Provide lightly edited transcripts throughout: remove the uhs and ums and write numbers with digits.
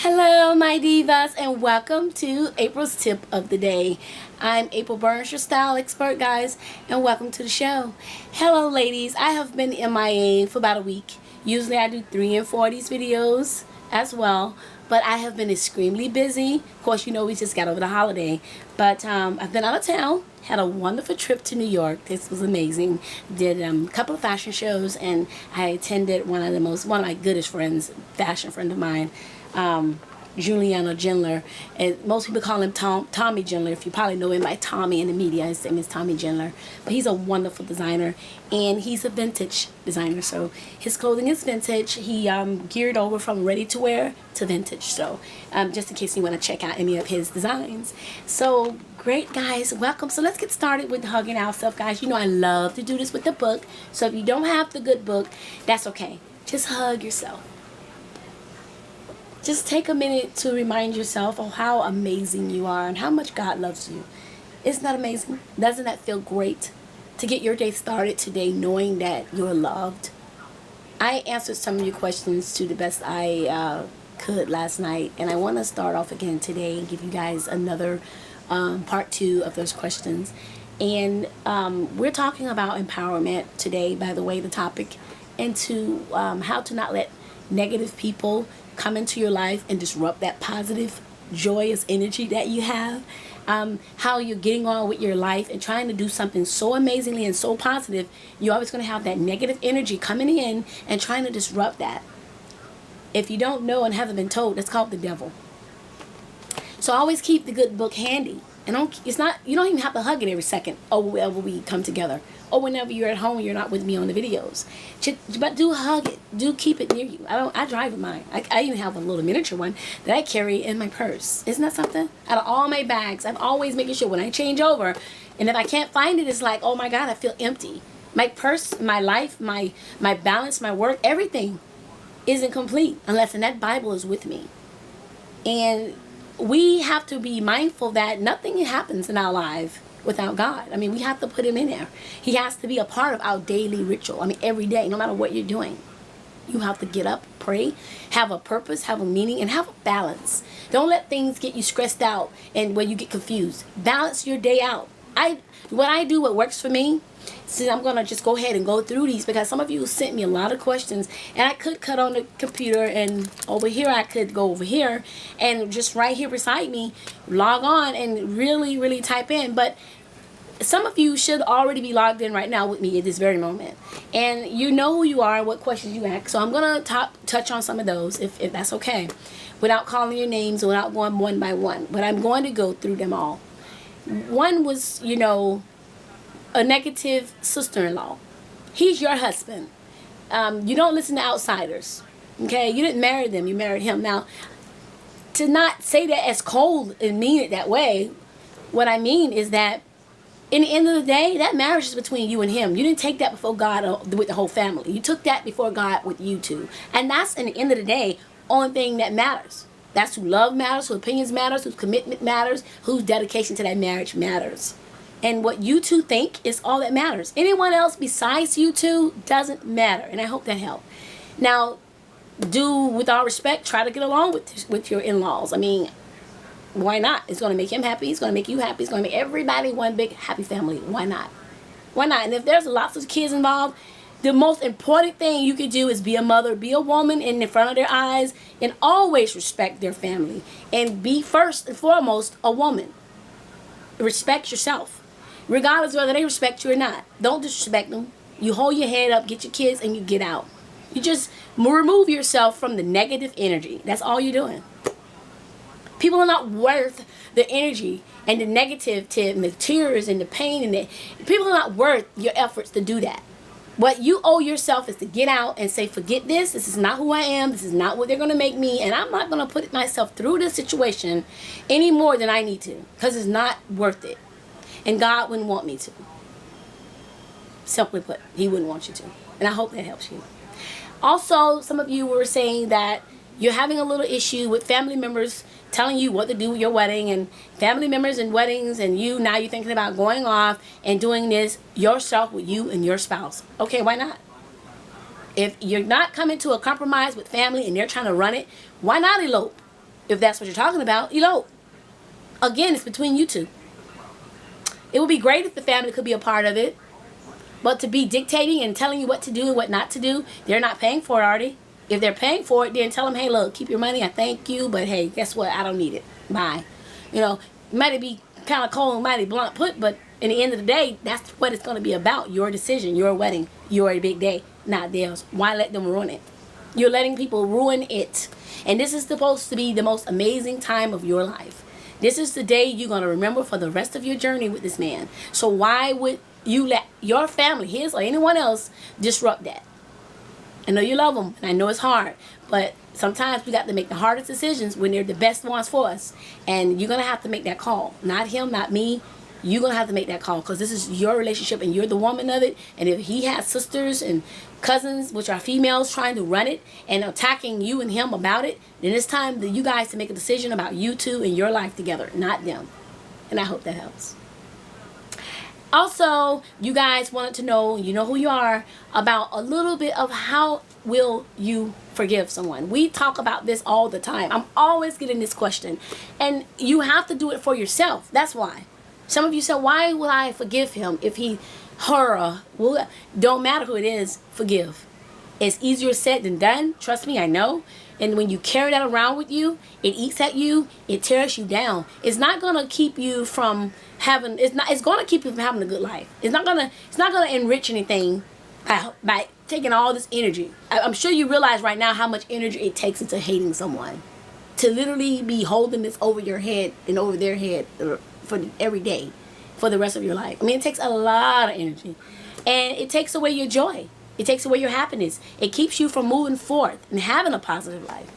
Hello, my divas, and welcome to April's tip of the day. I'm April Burns, your style expert, guys, and welcome to the show. Hello, ladies. I have been MIA for about a week. Usually, I do 3 and 4 of these videos as well, but I have been extremely busy. Of course, you know we just got over the holiday, but I've been out of town. Had a wonderful trip to New York. This was amazing. Did a couple of fashion shows, and I attended one of my goodest friends, fashion friend of mine. Juliana Gendler, and most people call him Tommy Gendler. If you probably know him by Tommy in the media, his name is Tommy Gendler. But he's a wonderful designer, and he's a vintage designer. So his clothing is vintage. He geared over from ready to wear to vintage. So just in case you want to check out any of his designs. So great, guys, welcome. So let's get started with hugging ourselves, guys. You know I love to do this with the book. So if you don't have the good book, that's okay. Just hug yourself. Just take a minute to remind yourself of how amazing you are and how much God loves you. Isn't that amazing? Doesn't that feel great to get your day started today knowing that you're loved? I answered some of your questions to the best I could last night, and I want to start off again today and give you guys another part 2 of those questions. And we're talking about empowerment today, by the way, the topic, and to how to not let negative people come into your life and disrupt that positive, joyous energy that you have. How you're getting on with your life and trying to do something so amazingly and so positive, you're always going to have that negative energy coming in and trying to disrupt that. If you don't know and haven't been told, that's called the devil. So always keep the good book handy. And you don't even have to hug it every second or whenever we come together, or whenever you're at home and you're not with me on the videos. But do hug it. Do keep it near you. I drive with mine. I even have a little miniature one that I carry in my purse. Isn't that something? Out of all my bags, I'm always making sure when I change over, and if I can't find it, it's like, oh my God, I feel empty. My purse, my life, my balance, my work, everything isn't complete unless that Bible is with me. And we have to be mindful that nothing happens in our life without God. I mean, we have to put him in there. He has to be a part of our daily ritual. I mean, every day, no matter what you're doing. You have to get up, pray, have a purpose, have a meaning, and have a balance. Don't let things get you stressed out and where you get confused. Balance your day out. What works for me. So I'm going to just go ahead and go through these because some of you sent me a lot of questions, and I could cut on the computer, and over here I could go over here and just right here beside me log on and really type in. But some of you should already be logged in right now with me at this very moment, and you know who you are and what questions you ask. So I'm going to touch on some of those if that's okay, without calling your names, without going one by one, but I'm going to go through them all. One was, a negative sister-in-law. He's your husband. You don't listen to outsiders. Okay? You didn't marry them. You married him. Now, to not say that as cold and mean it that way, what I mean is that in the end of the day, that marriage is between you and him. You didn't take that before God with the whole family. You took that before God with you two. And that's, in the end of the day, only thing that matters. That's who love matters, whose opinions matters, whose commitment matters, whose dedication to that marriage matters. And what you two think is all that matters. Anyone else besides you two doesn't matter. And I hope that helped. Now, with all respect, try to get along with your in-laws. I mean, why not? It's going to make him happy. It's going to make you happy. It's going to make everybody one big happy family. Why not? Why not? And if there's lots of kids involved, the most important thing you could do is be a mother, be a woman in front of their eyes, and always respect their family. And be first and foremost a woman. Respect yourself. Regardless of whether they respect you or not. Don't disrespect them. You hold your head up, get your kids, and you get out. You just remove yourself from the negative energy. That's all you're doing. People are not worth the energy and the negativity and the tears and the pain. People are not worth your efforts to do that. What you owe yourself is to get out and say, forget this. This is not who I am. This is not what they're going to make me. And I'm not going to put myself through this situation any more than I need to. Because it's not worth it. And God wouldn't want me to. Simply put, he wouldn't want you to. And I hope that helps you. Also, some of you were saying that you're having a little issue with family members telling you what to do with your wedding, and family members and weddings, and now you're thinking about going off and doing this yourself with you and your spouse. Okay, why not? If you're not coming to a compromise with family and they're trying to run it, why not elope? If that's what you're talking about, elope. Again, it's between you two. It would be great if the family could be a part of it. But to be dictating and telling you what to do and what not to do, they're not paying for it, are they? If they're paying for it, then tell them, hey, look, keep your money. I thank you. But, hey, guess what? I don't need it. Bye. You know, it might be kind of cold and mighty blunt put, but in the end of the day, that's what it's going to be about. Your decision, your wedding, your big day, not theirs. Why let them ruin it? You're letting people ruin it. And this is supposed to be the most amazing time of your life. This is the day you're going to remember for the rest of your journey with this man. So why would you let your family, his or anyone else, disrupt that? I know you love them, and I know it's hard, but sometimes we got to make the hardest decisions when they're the best ones for us. And you're going to have to make that call. Not him, not me. You're going to have to make that call because this is your relationship and you're the woman of it. And if he has sisters and cousins, which are females, trying to run it and attacking you and him about it, then it's time that you guys to make a decision about you two and your life together, not them. And I hope that helps. Also, you guys wanted to know, you know who you are, about a little bit of how will you forgive someone. We talk about this all the time. I'm always getting this question. And you have to do it for yourself. That's why. Some of you said, why will I forgive him if he, her, well, don't matter who it is, forgive. It's easier said than done. Trust me, I know. And when you carry that around with you, it eats at you, it tears you down. It's not going to keep you from having, it's going to keep you from having a good life. It's not going to enrich anything by taking all this energy. I'm sure you realize right now how much energy it takes into hating someone. To literally be holding this over your head and over their head for every day for the rest of your life. I mean, it takes a lot of energy. And it takes away your joy. It takes away your happiness. It keeps you from moving forth and having a positive life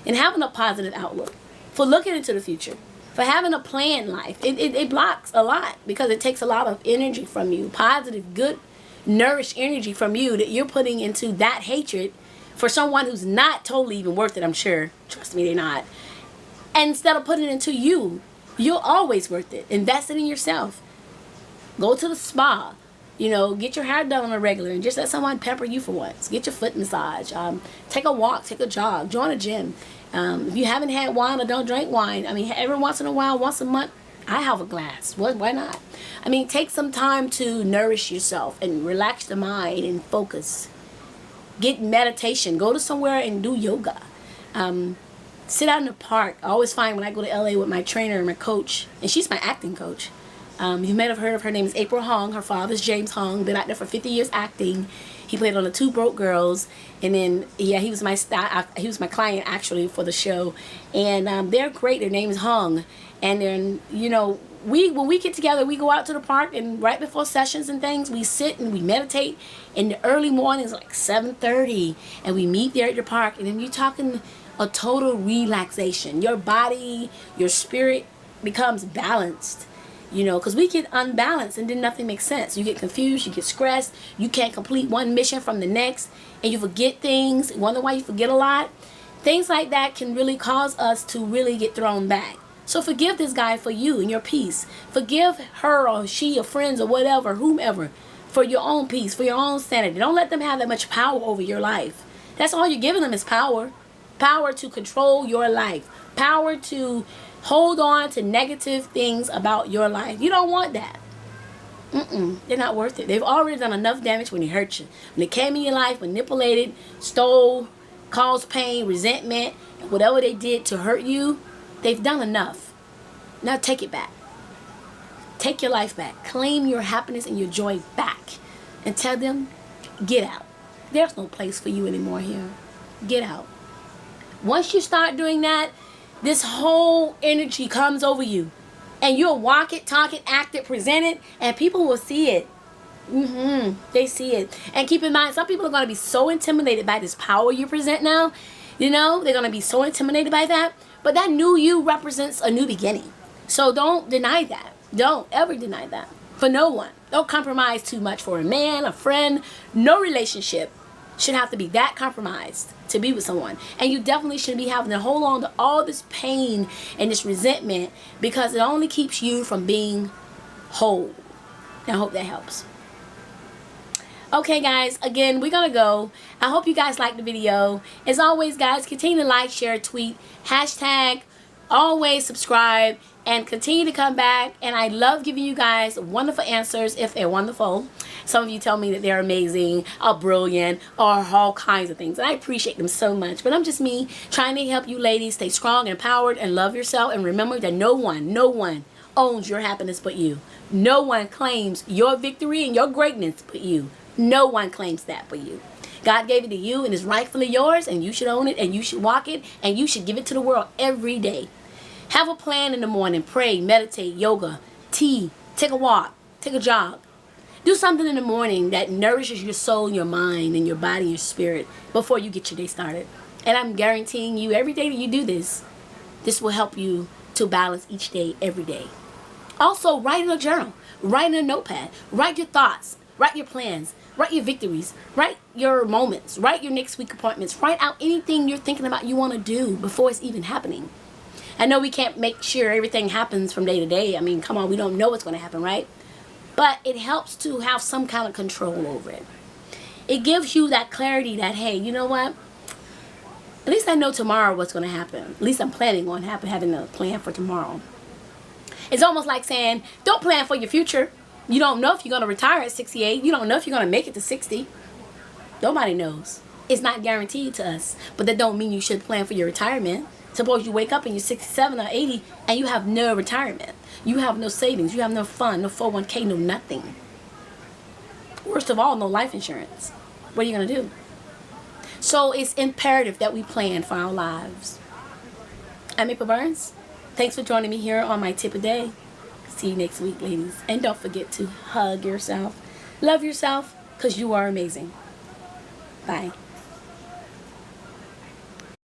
and having a positive outlook, for looking into the future, for having a planned life. It blocks a lot because it takes a lot of energy from you, positive, good, nourished energy from you that you're putting into that hatred for someone who's not totally even worth it, I'm sure. Trust me, they're not. And instead of putting it into you, you're always worth it. Invest it in yourself. Go to the spa. You know, get your hair done on a regular and just let someone pepper you for once. Get your foot massage. Take a walk. Take a jog. Join a gym. If you haven't had wine or don't drink wine, I mean, every once in a while, once a month, I have a glass. Why not? I mean, take some time to nourish yourself and relax the mind and focus. Get meditation. Go to somewhere and do yoga. Sit out in the park. I always find when I go to LA with my trainer and my coach, and she's my acting coach. You may have heard of her. Name is April Hong. Her father's James Hong. Been out there for 50 years acting. He played on the Two Broke Girls, and then he was my client actually for the show. And they're great. Their name is Hong. And then when we get together, we go out to the park, and right before sessions and things, we sit and we meditate in the early mornings, like 7:30, and we meet there at the park. And then you're talking a total relaxation. Your body, your spirit becomes balanced. Because we get unbalanced and then nothing makes sense. You get confused, you get stressed, you can't complete one mission from the next, and you forget things, wonder why you forget a lot. Things like that can really cause us to really get thrown back. So forgive this guy for you and your peace. Forgive her or she or friends or whatever, whomever, for your own peace, for your own sanity. Don't let them have that much power over your life. That's all you're giving them is power. Power to control your life. Power to hold on to negative things about your life. You don't want that. They're not worth it. They've already done enough damage when they hurt you. When they came in your life, manipulated, stole, caused pain, resentment, and whatever they did to hurt you, they've done enough. Now take it back. Take your life back. Claim your happiness and your joy back. And tell them, get out. There's no place for you anymore here. Get out. Once you start doing that, this whole energy comes over you. And you'll walk it, talk it, act it, present it, and people will see it. They see it. And keep in mind, some people are going to be so intimidated by this power you present now. They're going to be so intimidated by that. But that new you represents a new beginning. So don't deny that. Don't ever deny that. For no one. Don't compromise too much for a man, a friend. No relationship should have to be that compromised to be with someone. And you definitely shouldn't be having to hold on to all this pain and this resentment, because it only keeps you from being whole. I hope that helps. Okay guys, again, we're gonna go. I hope you guys liked the video. As always guys, continue to like, share, tweet, hashtag always subscribe and continue to come back. And I love giving you guys wonderful answers if they're wonderful. Some of you tell me that they're amazing or brilliant or all kinds of things, and I appreciate them so much. But I'm just me trying to help you ladies stay strong and empowered and love yourself, and remember that no one owns your happiness but you. No one claims your victory and your greatness but you. No one claims that but you. God gave it to you and it's rightfully yours, and you should own it, and you should walk it, and you should give it to the world every day. Have a plan in the morning. Pray, meditate, yoga, tea, take a walk, take a jog. Do something in the morning that nourishes your soul, your mind, and your body and your spirit before you get your day started. And I'm guaranteeing you, every day that you do this, this will help you to balance each day, every day. Also, write in a journal. Write in a notepad. Write your thoughts. Write your plans. Write your victories. Write your moments. Write your next week appointments. Write out anything you're thinking about you want to do before it's even happening. I know we can't make sure everything happens from day to day. I mean, come on, we don't know what's going to happen, right? But it helps to have some kind of control over it. It gives you that clarity that, hey, you know what? At least I know tomorrow what's going to happen. At least I'm planning on having a plan for tomorrow. It's almost like saying, don't plan for your future. You don't know if you're going to retire at 68. You don't know if you're going to make it to 60. Nobody knows. It's not guaranteed to us. But that don't mean you should plan for your retirement. Suppose you wake up and you're 67 or 80 and you have no retirement. You have no savings. You have no fund, no 401k, no nothing. Worst of all, no life insurance. What are you going to do? So it's imperative that we plan for our lives. I'm April Burns. Thanks for joining me here on my tip of the day. See you next week, ladies. And don't forget to hug yourself. Love yourself, because you are amazing. Bye.